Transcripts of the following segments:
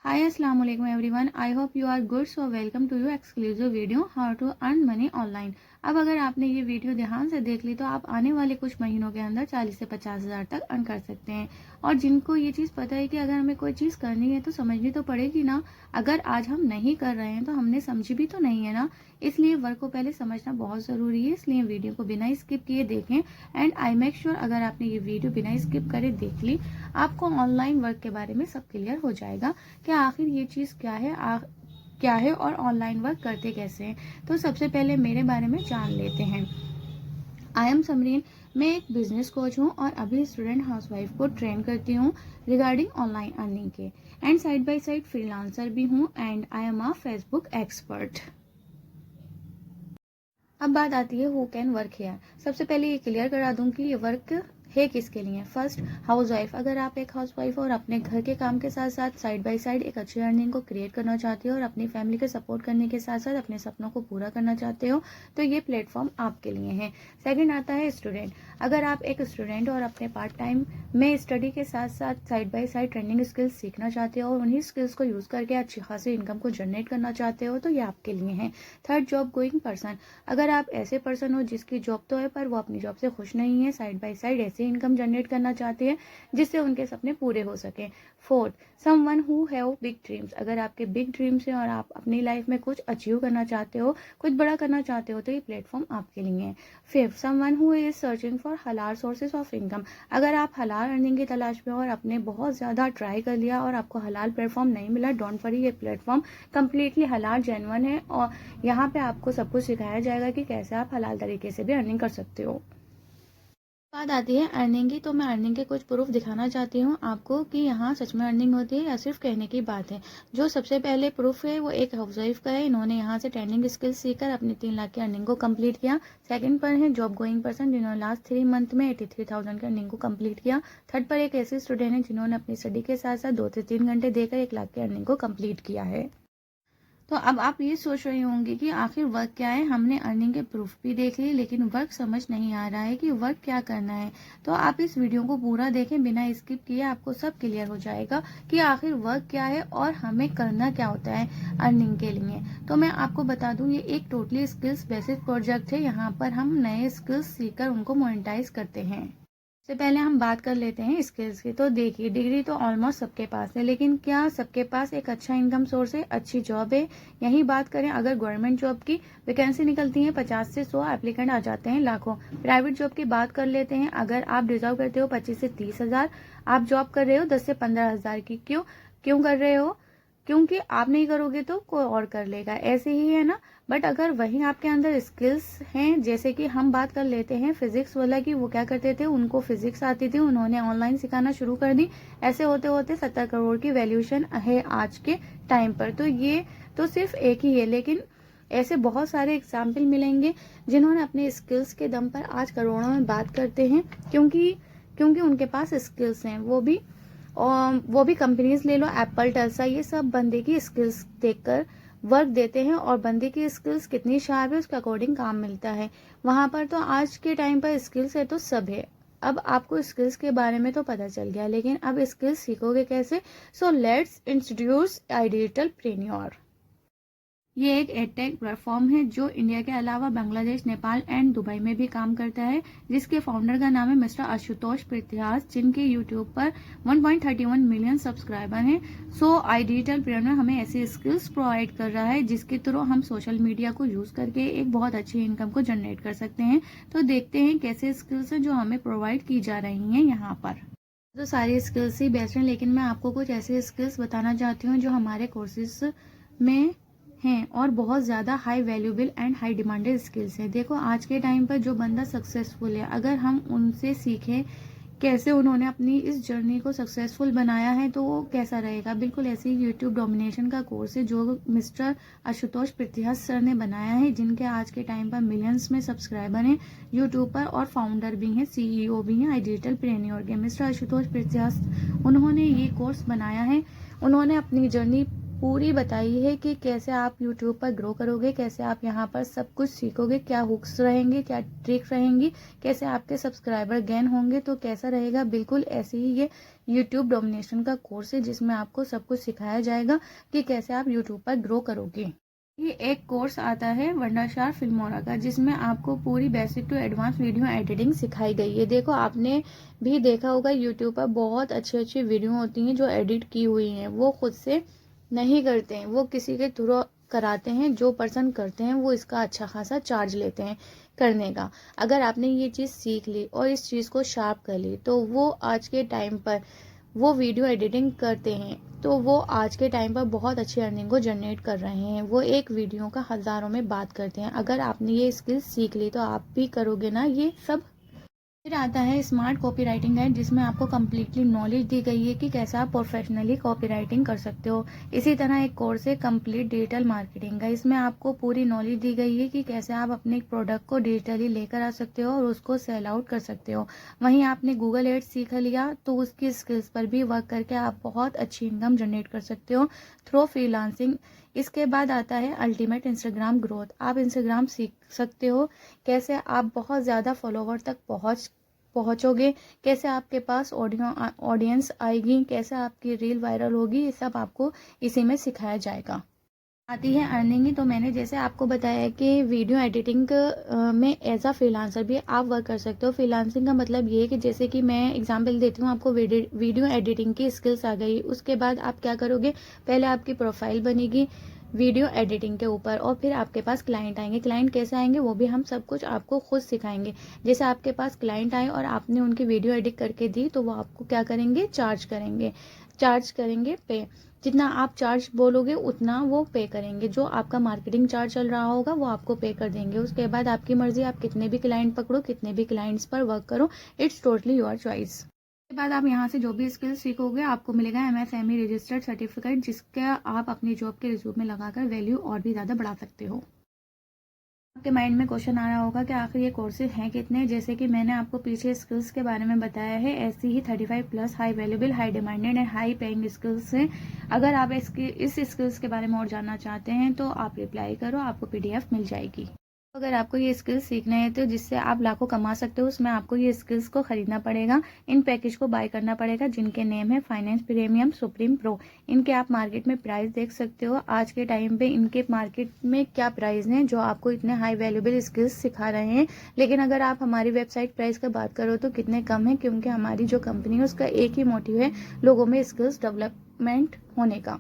Hi, Assalamu alaikum everyone. I hope you are good. So welcome to your exclusive video how to earn money online. अब अगर आपने ये video ध्यान से देख ली तो आप आने वाले कुछ महीनों के अंदर 40 से 50 हज़ार तक अर्न कर सकते हैं। और जिनको ये चीज़ पता है कि अगर हमें कोई चीज़ करनी है तो समझनी तो पड़ेगी ना। अगर आज हम नहीं कर रहे हैं तो हमने समझी भी तो नहीं है ना। इसलिए वर्क को पहले समझना बहुत ज़रूरी है। इसलिए वीडियो को बिना स्किप किए देखें एंड आई मेक श्योर अगर आपने ये वीडियो बिना स्किप करे देख ली आपको ऑनलाइन वर्क के बारे में सब क्लियर हो जाएगा कि आखिर ये चीज़ क्या है और ऑनलाइन वर्क करते कैसे हैं। तो सबसे पहले मेरे बारे में जान लेते हैं। आई एम समरीन, मैं एक बिजनेस कोच हूँ और अभी स्टूडेंट हाउसवाइफ को ट्रेन करती हूँ रिगार्डिंग ऑनलाइन अर्निंग के and side by side freelancer भी हूँ and I am a Facebook expert. अब बात आती है हु कैन वर्क हियर। सबसे पहले ये क्लियर करा दूं कि ये वर्क है किसके लिए। First, house wife. अगर आप एक हाउस वाइफ और अपने घर के काम के साथ साथ साइड बाय साइड एक अच्छी अर्निंग को क्रिएट करना चाहते हो और अपनी फैमिली को सपोर्ट करने के साथ साथ अपने सपनों को पूरा करना चाहते हो तो ये प्लेटफॉर्म आपके लिए है। सेकंड आता है स्टूडेंट। अगर आप एक स्टूडेंट और अपने पार्ट टाइम में स्टडी के साथ साथ side by side trending skills सीखना चाहते हो और उन्हीं स्किल्स को यूज करके अच्छी खासी इनकम को जनरेट करना चाहते हो तो ये आपके लिए है। Third, job going person. अगर आप ऐसे पर्सन हो जिसकी जॉब तो है पर वो अपनी जॉब से खुश नहीं है, साइड बाय साइड ऐसे इनकम जनरेट करना चाहते हैं जिससे उनके सपने पूरे हो सके। Fourth, someone who have big dreams. अगर आपके बिग ड्रीम्स हैं और आप अपनी लाइफ में कुछ अचीव करना चाहते हो, कुछ बड़ा करना चाहते हो तो ये प्लेटफॉर्म आपके लिए है। Fifth, someone who is searching for हलाल सोर्सेज ऑफ इनकम। अगर आप हलाल अर्निंग की तलाश में हो और आपने बहुत ज़्यादा ट्राई कर लिया और आपको हलाल प्लेटफॉर्म नहीं मिला, डोंट वरी, ये प्लेटफॉर्म कम्प्लीटली हलाल जेन्युइन है और यहाँ पे आपको सब कुछ सिखाया जाएगा कि कैसे आप हलाल तरीके से भी अर्निंग कर सकते हो। बात आती है अर्निंग की, तो मैं अर्निंग के कुछ प्रूफ दिखाना चाहती हूँ आपको कि यहाँ सच में अर्निंग होती है या सिर्फ कहने की बात है। जो सबसे पहले प्रूफ है वो एक हाउसवाइफ का है। इन्होंने यहाँ से ट्रेंडिंग स्किल्स सीखकर अपनी 3 लाख की अर्निंग को कंप्लीट किया। सेकंड पर है जॉब गोइंग पर्सन, जिन्होंने लास्ट 3 मंथ में 83,000 की अर्निंग को कंप्लीट किया। थर्ड पर एक ऐसे स्टूडेंट है जिन्होंने अपनी स्टडी के साथ साथ 2 से 3 घंटे देकर 1 लाख की अर्निंग को कंप्लीट किया है। तो अब आप ये सोच रहे होंगे कि आखिर वर्क क्या है। हमने अर्निंग के प्रूफ भी देख लिए लेकिन वर्क समझ नहीं आ रहा है कि वर्क क्या करना है। तो आप इस वीडियो को पूरा देखें बिना स्किप किए, आपको सब क्लियर हो जाएगा कि आखिर वर्क क्या है और हमें करना क्या होता है अर्निंग के लिए। तो मैं आपको बता दूं ये एक टोटली स्किल्स बेसिक प्रोजेक्ट है। यहाँ पर हम नए स्किल्स सीखकर उनको मोनेटाइज करते हैं। से पहले हम बात कर लेते हैं स्किल्स की। तो देखिए, डिग्री तो ऑलमोस्ट सबके पास है लेकिन क्या सबके पास एक अच्छा इनकम सोर्स है, अच्छी जॉब है? यही बात करें अगर गवर्नमेंट जॉब की, वैकेंसी निकलती है 50 से 100, एप्लीकेंट आ जाते हैं लाखों। प्राइवेट जॉब की बात कर लेते हैं। अगर आप डिजर्व करते हो 25 से 30 हज़ार, आप जॉब कर रहे हो 10 से 15 हज़ार की। क्यों कर रहे हो? क्योंकि आप नहीं करोगे तो कोई और कर लेगा, ऐसे ही है ना। बट अगर वही आपके अंदर स्किल्स हैं, जैसे कि हम बात कर लेते हैं फिजिक्स वाला की, वो क्या करते थे, उनको फिजिक्स आती थी, उन्होंने ऑनलाइन सिखाना शुरू कर दी। ऐसे होते होते 70 करोड़ की वैल्यूएशन है आज के टाइम पर। तो ये तो सिर्फ एक ही है लेकिन ऐसे बहुत सारे एग्जाम्पल मिलेंगे जिन्होंने अपने स्किल्स के दम पर आज करोड़ों में बात करते हैं क्योंकि उनके पास स्किल्स हैं। वो भी कंपनीज ले लो, एप्पल, टेस्ला, ये सब बंदे की स्किल्स देखकर वर्क देते हैं और बंदे की स्किल्स कितनी शार्प है उसके अकॉर्डिंग काम मिलता है वहां पर। तो आज के टाइम पर स्किल्स है तो सब है। अब आपको स्किल्स के बारे में तो पता चल गया लेकिन अब स्किल्स सीखोगे कैसे? सो लेट्स इंट्रोड्यूस आइडिटलप्रेन्योर। ये एक एडटेक प्लेटफॉर्म है जो इंडिया के अलावा बांग्लादेश, नेपाल एंड दुबई में भी काम करता है, जिसके फाउंडर का नाम है मिस्टर आशुतोष पृथ्यास, जिनके यूट्यूब पर 1.31 मिलियन सब्सक्राइबर हैं। सो आइडिटलप्रेन्योर हमें ऐसी स्किल्स प्रोवाइड कर रहा है जिसके थ्रू हम सोशल मीडिया को यूज करके एक बहुत अच्छी इनकम को जनरेट कर सकते हैं। तो देखते हैं कैसे स्किल्स हैं जो हमें प्रोवाइड की जा रही हैं यहाँ पर। तो सारी स्किल्स ही बेस्ट हैं लेकिन मैं आपको कुछ ऐसे स्किल्स बताना चाहती हूँ जो हमारे कोर्सेज में हैं और बहुत ज़्यादा high valuable and high demanded skills हैं। देखो, आज के टाइम पर जो बंदा सक्सेसफुल है, अगर हम उनसे सीखें कैसे उन्होंने अपनी इस जर्नी को सक्सेसफुल बनाया है तो वो कैसा रहेगा। बिल्कुल ऐसे ही यूट्यूब डोमिनेशन का कोर्स है जो मिस्टर आशुतोष पृथ्यास सर ने बनाया है, जिनके आज के टाइम पर मिलियंस में सब्सक्राइबर हैं यूट्यूब पर और फाउंडर भी हैं, सीईओ भी हैं आइडिटलप्रेन्योर के। मिस्टर आशुतोष पृथ्यास, उन्होंने ये कोर्स बनाया है। उन्होंने अपनी जर्नी पूरी बताई है कि कैसे आप यूट्यूब पर ग्रो करोगे, कैसे आप यहाँ पर सब कुछ सीखोगे, क्या हुक्स रहेंगे, क्या ट्रिक रहेंगी, कैसे आपके सब्सक्राइबर गेन होंगे, तो कैसा रहेगा। बिल्कुल ऐसे ही ये यूट्यूब डोमिनेशन का कोर्स है जिसमें आपको सब कुछ सिखाया जाएगा कि कैसे आप यूट्यूब पर ग्रो करोगे। ये एक कोर्स आता है वंडरशार फिल्मोरा का, जिसमें आपको पूरी basic to advance video editing सिखाई गई है। देखो, आपने भी देखा होगा यूट्यूब पर बहुत अच्छी अच्छी वीडियो होती हैं जो एडिट की हुई हैं, वो खुद से नहीं करते हैं, वो किसी के थ्रू कराते हैं। जो पर्सन करते हैं वो इसका अच्छा खासा चार्ज लेते हैं करने का। अगर आपने ये चीज़ सीख ली और इस चीज़ को शार्प कर ली, तो वो आज के टाइम पर वो वीडियो एडिटिंग करते हैं, तो वो आज के टाइम पर बहुत अच्छी अर्निंग को जनरेट कर रहे हैं। वो एक वीडियो का हज़ारों में बात करते हैं। अगर आपने ये स्किल सीख ली तो आप भी करोगे ना ये सब। फिर आता है स्मार्ट कॉपी राइटिंग गाइड, जिसमें आपको कम्प्लीटली नॉलेज दी गई है कि कैसे आप प्रोफेशनली कॉपी राइटिंग कर सकते हो। इसी तरह एक कोर्स है कंप्लीट डिजिटल मार्केटिंग का, इसमें आपको पूरी नॉलेज दी गई है कि कैसे आप अपने प्रोडक्ट को डिजिटली लेकर आ सकते हो और उसको सेल आउट कर सकते हो। वहीं आपने गूगल एड्स सीख लिया तो उसकी स्किल्स पर भी वर्क करके आप बहुत अच्छी इनकम जनरेट कर सकते हो थ्रू फ्रीलांसिंग। इसके बाद आता है अल्टीमेट इंस्टाग्राम ग्रोथ। आप इंस्टाग्राम सीख सकते हो, कैसे आप बहुत ज़्यादा फॉलोवर तक पहुंचोगे, कैसे आपके पास ऑडियंस आएगी, कैसे आपकी रील वायरल होगी, ये सब आपको इसी में सिखाया जाएगा। आती है अर्निंग। तो मैंने जैसे आपको बताया कि वीडियो एडिटिंग में एज अ फ्रीलांसर भी आप वर्क कर सकते हो। फ्रीलांसिंग का मतलब ये है कि जैसे कि मैं एग्जांपल देती हूँ, आपको वीडियो एडिटिंग की स्किल्स आ गई, उसके बाद आप क्या करोगे, पहले आपकी प्रोफाइल बनेगी वीडियो एडिटिंग के ऊपर और फिर आपके पास क्लाइंट आएंगे। क्लाइंट कैसे आएंगे वो भी हम सब कुछ आपको खुद सिखाएंगे। जैसे आपके पास क्लाइंट आए और आपने उनकी वीडियो एडिट करके दी तो वो आपको क्या करेंगे, चार्ज करेंगे पे। जितना आप चार्ज बोलोगे उतना वो पे करेंगे। जो आपका मार्केटिंग चार्ज चल रहा होगा वो आपको पे कर देंगे। उसके बाद आपकी मर्जी, आप कितने भी क्लाइंट पकड़ो, कितने भी क्लाइंट्स पर वर्क करो, इट्स टोटली योर चॉइस। के बाद आप यहाँ से जो भी स्किल सीखोगे आपको मिलेगा MSME रजिस्टर्ड सर्टिफिकेट, जिसका आप अपनी जॉब के रिज्यूम में लगाकर वैल्यू और भी ज़्यादा बढ़ा सकते हो। आपके माइंड में क्वेश्चन आ रहा होगा कि आखिर ये कोर्सेज हैं कितने। जैसे कि मैंने आपको पीछे स्किल्स के बारे में बताया है, ऐसी ही 35+ high valuable, high demanded and high paying skills हैं। अगर आप इस स्किल्स के बारे में और जानना चाहते हैं तो आप रिप्लाई करो, आपको PDF मिल जाएगी। अगर आपको ये स्किल्स सीखना है तो जिससे आप लाखों कमा सकते हो, उसमें आपको ये स्किल्स को खरीदना पड़ेगा। इन पैकेज को बाय करना पड़ेगा, जिनके नेम है फाइनेंस प्रीमियम, सुप्रीम प्रो। इनके आप मार्केट में प्राइस देख सकते हो। आज के टाइम पे इनके मार्केट में क्या प्राइस हैं जो आपको इतने हाई वैल्यूबल स्किल्स सिखा रहे हैं। लेकिन अगर आप हमारी वेबसाइट प्राइस का बात करो तो कितने कम है, क्योंकि हमारी जो कंपनी है उसका एक ही मोटिव है, लोगों में स्किल्स डेवलपमेंट होने का।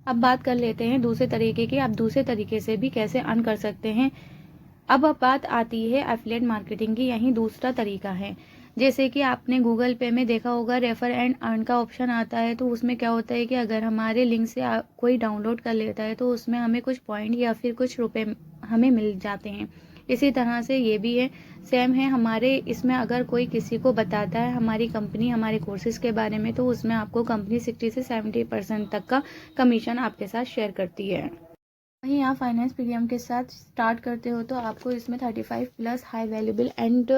अब बात कर लेते हैं दूसरे तरीके की, आप दूसरे तरीके से भी कैसे अर्न कर सकते हैं। अब बात आती है एफिलिएट मार्केटिंग की। यही दूसरा तरीका है। जैसे कि आपने गूगल पे में देखा होगा रेफर एंड अर्न का ऑप्शन आता है, तो उसमें क्या होता है कि अगर हमारे लिंक से कोई डाउनलोड कर लेता है तो उसमें हमें कुछ पॉइंट या फिर कुछ रुपए हमें मिल जाते हैं। इसी तरह से ये भी है, सेम है हमारे इसमें। अगर कोई किसी को बताता है हमारी कंपनी हमारे कोर्सेज के बारे में, तो उसमें आपको कंपनी 60 से 70% तक का कमीशन आपके साथ शेयर करती है। वहीं आप फाइनेंस प्रीमियम के साथ स्टार्ट करते हो तो आपको इसमें 35+ high valuable and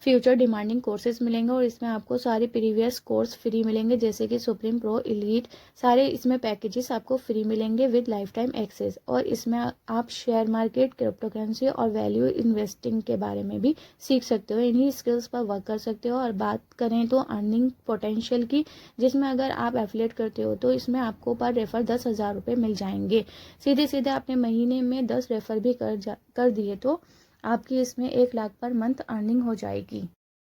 future demanding courses मिलेंगे और इसमें आपको सारे प्रीवियस कोर्स फ्री मिलेंगे, जैसे कि सुप्रीम प्रो, एलीट, सारे इसमें पैकेजेस आपको फ्री मिलेंगे विद लाइफ टाइम एक्सेस। और इसमें आप शेयर मार्केट, क्रिप्टो करेंसी और वैल्यू इन्वेस्टिंग के बारे में भी सीख सकते हो। इन्हीं स्किल्स पर वर्क कर सकते हो। और बात करें तो अर्निंग पोटेंशियल की, जिसमें अगर आप एफिलिएट करते हो तो इसमें आपको पर रेफर 10,000 रुपये मिल जाएंगे। सीधे सीधे आपने महीने में 10 रेफर भी कर दिए तो आपकी इसमें 1 लाख पर मंथ अर्निंग हो जाएगी।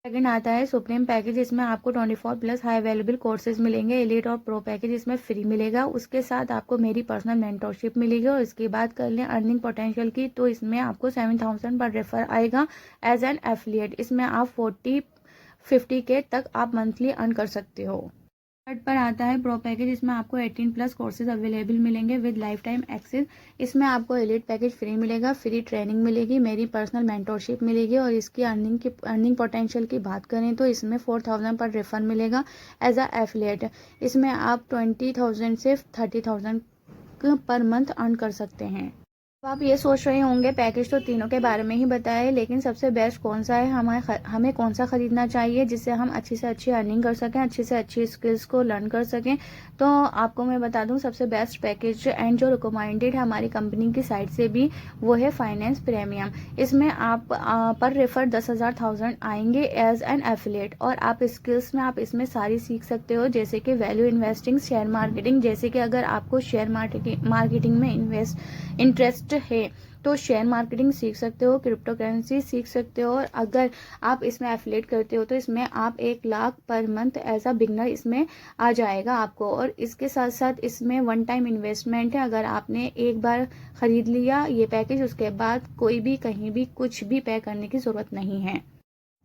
सेकंड आता है सुप्रीम पैकेज। इसमें आपको 24+ हाई वैल्यूबल कोर्सेज मिलेंगे। एलीट और प्रो पैकेज इसमें फ्री मिलेगा। उसके साथ आपको मेरी पर्सनल मेंटरशिप मिलेगी। और इसकी बात कर लें अर्निंग पोटेंशियल की, तो इसमें आपको 7,000 पर रेफर आएगा एज एन एफिलिएट। इसमें आप 40-50K तक आप मंथली अर्न कर सकते हो। थर्ड पर आता है प्रो पैकेज। इसमें आपको 18+ कोर्सेज अवेलेबल मिलेंगे विद लाइफ टाइम एक्सेस। इसमें आपको एलीट पैकेज फ्री मिलेगा, फ्री ट्रेनिंग मिलेगी, मेरी पर्सनल मेंटरशिप मिलेगी। और इसकी अर्निंग पोटेंशियल की बात करें तो इसमें 4,000 पर रेफर मिलेगा एज अ एफिलिएट। इसमें आप 20,000 से 30,000 पर मंथ अर्न कर सकते हैं। तो आप ये सोच रहे होंगे पैकेज तो तीनों के बारे में ही बताए, लेकिन सबसे बेस्ट कौन सा है, हमें कौन सा खरीदना चाहिए जिससे हम अच्छी से अच्छी अर्निंग कर सकें, अच्छी से अच्छी स्किल्स को लर्न कर सकें। तो आपको मैं बता दूं सबसे बेस्ट पैकेज एंड जो रिकमेंडेड है हमारी कंपनी की साइड से भी, वो है फाइनेंस प्रीमियम। इसमें आप पर रेफर 10,000 आएंगे एज एन एफिलिएट, और आप स्किल्स में आप इसमें सारी सीख सकते हो, जैसे कि वैल्यू इन्वेस्टिंग, शेयर मार्केटिंग। जैसे कि अगर आपको शेयर मार्केटिंग में इंटरेस्ट है तो शेयर मार्केटिंग सीख सकते हो, क्रिप्टो करेंसी सीख सकते हो। और अगर आप इसमें एफिलिएट करते हो तो इसमें आप 1 lakh per month as a beginner इसमें आ जाएगा आपको। और इसके साथ साथ इसमें वन टाइम इन्वेस्टमेंट है। अगर आपने एक बार खरीद लिया ये पैकेज, उसके बाद कोई भी कहीं भी कुछ भी पे करने की ज़रूरत नहीं है।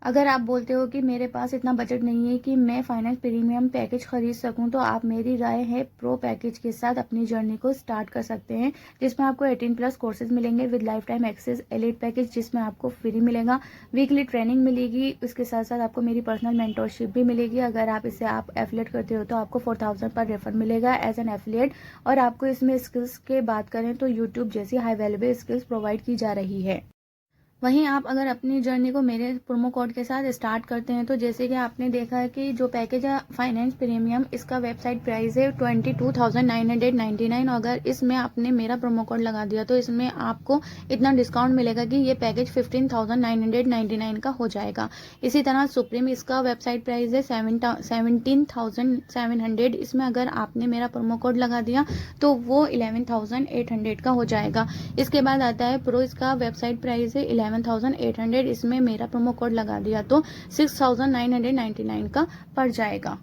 अगर आप बोलते हो कि मेरे पास इतना बजट नहीं है कि मैं फाइनेंस प्रीमियम पैकेज खरीद सकूं, तो आप, मेरी राय है, प्रो पैकेज के साथ अपनी जर्नी को स्टार्ट कर सकते हैं, जिसमें आपको 18+ कोर्सेज मिलेंगे with lifetime access, elite package जिसमें आपको फ्री मिलेगा, वीकली ट्रेनिंग मिलेगी, उसके साथ साथ आपको मेरी पर्सनल मेंटरशिप भी मिलेगी। अगर आप इसे आप एफिलिएट करते हो तो आपको 4,000 पर रेफर मिलेगा एज एन एफिलिएट। और आपको इसमें स्किल्स के बात करें तो यूट्यूब जैसी हाई वैल्यूएबल स्किल्स प्रोवाइड की जा रही है। वहीं आप अगर अपनी जर्नी को मेरे प्रोमो कोड के साथ स्टार्ट करते हैं तो जैसे कि आपने देखा है कि जो पैकेज है फाइनेंस प्रीमियम, इसका वेबसाइट प्राइस है 22,999। अगर इसमें आपने मेरा प्रोमो कोड लगा दिया तो इसमें आपको इतना डिस्काउंट मिलेगा कि ये पैकेज 15,999 का हो जाएगा। इसी तरह सुप्रीम, इसका वेबसाइट प्राइस है 17,700। इसमें अगर आपने मेरा प्रोमो कोड लगा दिया तो वो 11,800 का हो जाएगा। इसके बाद आता है प्रो, इसका वेबसाइट प्राइस है 11,800। इसमें मेरा प्रोमो कोड लगा दिया तो 6,999 का पड़ जाएगा।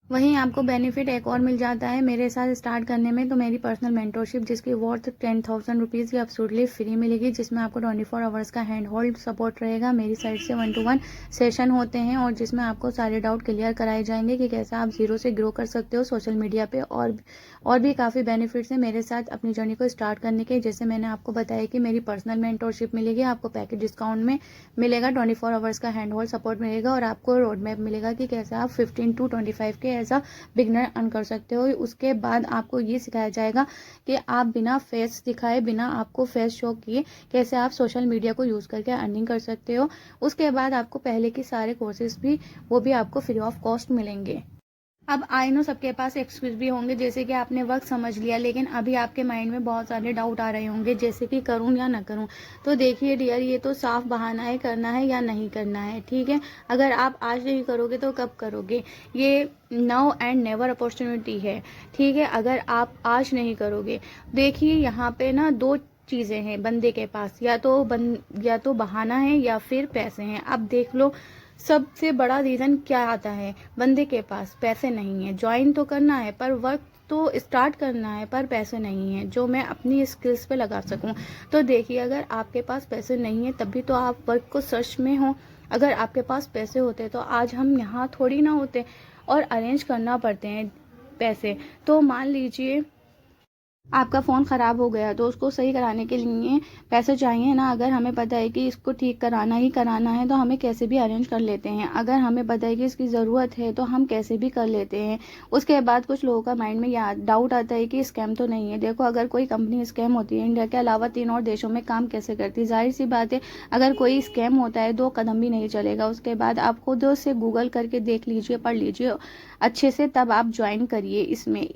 वहीं आपको बेनिफिट एक और मिल जाता है मेरे साथ स्टार्ट करने में, तो मेरी पर्सनल मेंटरशिप जिसकी वर्थ 10,000 रुपीज़ की एब्सोल्युटली फ्री मिलेगी, जिसमें आपको 24 आवर्स का हैंड होल्ड सपोर्ट रहेगा। मेरी साइड से 1-to-1 सेशन होते हैं और जिसमें आपको सारे डाउट क्लियर कराए जाएंगे कि कैसे आप जीरो से ग्रो कर सकते हो सोशल मीडिया पे। और भी काफ़ी बेनिफिट्स हैं मेरे साथ अपनी जर्नी को स्टार्ट करने के। जैसे मैंने आपको बताया कि मेरी पर्सनल मेंटरशिप मिलेगी, आपको पैकेज डिस्काउंट में मिलेगा, 24 आवर्स का हैंड होल्ड सपोर्ट मिलेगा, और आपको रोड मैप मिलेगा कि कैसे आप 15 to 25 के एज अ बिगनर अर्न कर सकते हो। उसके बाद आपको ये सिखाया जाएगा कि आप बिना फेस दिखाए, बिना आपको फेस शो किए कैसे आप सोशल मीडिया को यूज़ करके अर्निंग कर सकते हो। उसके बाद आपको पहले के सारे कोर्सेज भी, वो भी आपको फ्री ऑफ कॉस्ट मिलेंगे। अब आई नो सबके पास एक्सक्यूज भी होंगे, जैसे कि आपने वक्त समझ लिया लेकिन अभी आपके माइंड में बहुत सारे डाउट आ रहे होंगे, जैसे कि करूं या ना करूं। तो देखिए डियर, ये तो साफ बहाना है, करना है या नहीं करना है, ठीक है। अगर आप आज नहीं करोगे तो कब करोगे? ये नाउ एंड नेवर अपॉर्चुनिटी है, ठीक है। अगर आप आज नहीं करोगे, देखिए यहाँ पे ना दो चीज़ें हैं बंदे के पास, या तो बहाना है या फिर पैसे हैं। अब देख लो, सबसे बड़ा रीज़न क्या आता है बंदे के पास? पैसे नहीं है। ज्वाइन तो करना है पर वर्क तो स्टार्ट करना है, पर पैसे नहीं है जो मैं अपनी स्किल्स पे लगा सकूं। तो देखिए, अगर आपके पास पैसे नहीं है तभी तो आप वर्क को सर्च में हो। अगर आपके पास पैसे होते तो आज हम यहाँ थोड़ी ना होते, और अरेंज करना पड़ते हैं पैसे। तो मान लीजिए आपका फ़ोन ख़राब हो गया तो उसको सही कराने के लिए पैसे चाहिए ना। अगर हमें पता है कि इसको ठीक कराना ही कराना है तो हमें कैसे भी अरेंज कर लेते हैं। अगर हमें पता है कि इसकी ज़रूरत है तो हम कैसे भी कर लेते हैं। उसके बाद कुछ लोगों का माइंड में यह डाउट आता है कि स्कैम तो नहीं है। देखो, अगर कोई कंपनी स्कैम होती है, इंडिया के अलावा 3 और देशों में काम कैसे करती है? जाहिर सी बात है, अगर कोई स्कैम होता है 2 कदम भी नहीं चलेगा। उसके बाद आप खुद से गूगल करके देख लीजिए, पढ़ लीजिए अच्छे से, तब आप ज्वाइन करिए इसमें।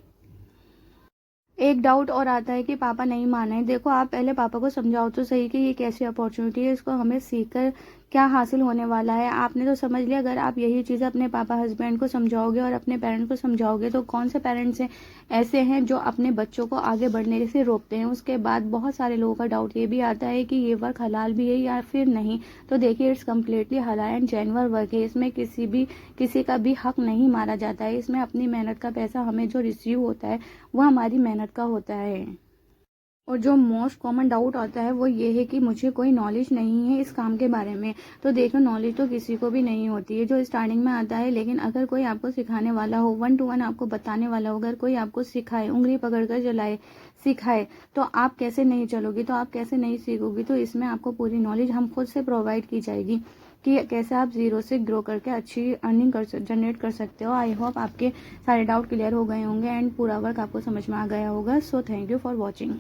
एक डाउट और आता है कि पापा नहीं माने। देखो, आप पहले पापा को समझाओ तो सही कि ये कैसी अपॉर्चुनिटी है, इसको हमें सीखकर क्या हासिल होने वाला है। आपने तो समझ लिया। अगर आप यही चीज़ अपने पापा हस्बैंड को समझाओगे और अपने पेरेंट्स को समझाओगे तो कौन से पेरेंट्स हैं ऐसे हैं जो अपने बच्चों को आगे बढ़ने से रोकते हैं? उसके बाद बहुत सारे लोगों का डाउट ये भी आता है कि ये वर्क हलाल भी है या फिर नहीं। तो देखिए, इट्स कम्प्लीटली हलाल एंड जेन्युइन वर्क है। इसमें किसी का भी हक नहीं मारा जाता है। इसमें अपनी मेहनत का पैसा हमें जो रिसीव होता है वो हमारी मेहनत का होता है। और जो मोस्ट कॉमन डाउट आता है वो ये है कि मुझे कोई नॉलेज नहीं है इस काम के बारे में। तो देखो, नॉलेज तो किसी को भी नहीं होती है जो स्टार्टिंग में आता है, लेकिन अगर कोई आपको सिखाने वाला हो, 1-to-1 आपको बताने वाला हो, अगर कोई आपको सिखाए, उंगली पकड़ कर चलाए, सिखाए, तो आप कैसे नहीं चलोगी, तो आप कैसे नहीं सीखोगी? तो इसमें आपको पूरी नॉलेज हम खुद से प्रोवाइड की जाएगी कि कैसे आप जीरो से ग्रो करके अच्छी अर्निंग जनरेट कर सकते हो। आई होप आपके सारे डाउट क्लियर हो गए होंगे एंड पूरा वर्क आपको समझ में आ गया होगा। So thank you for watching.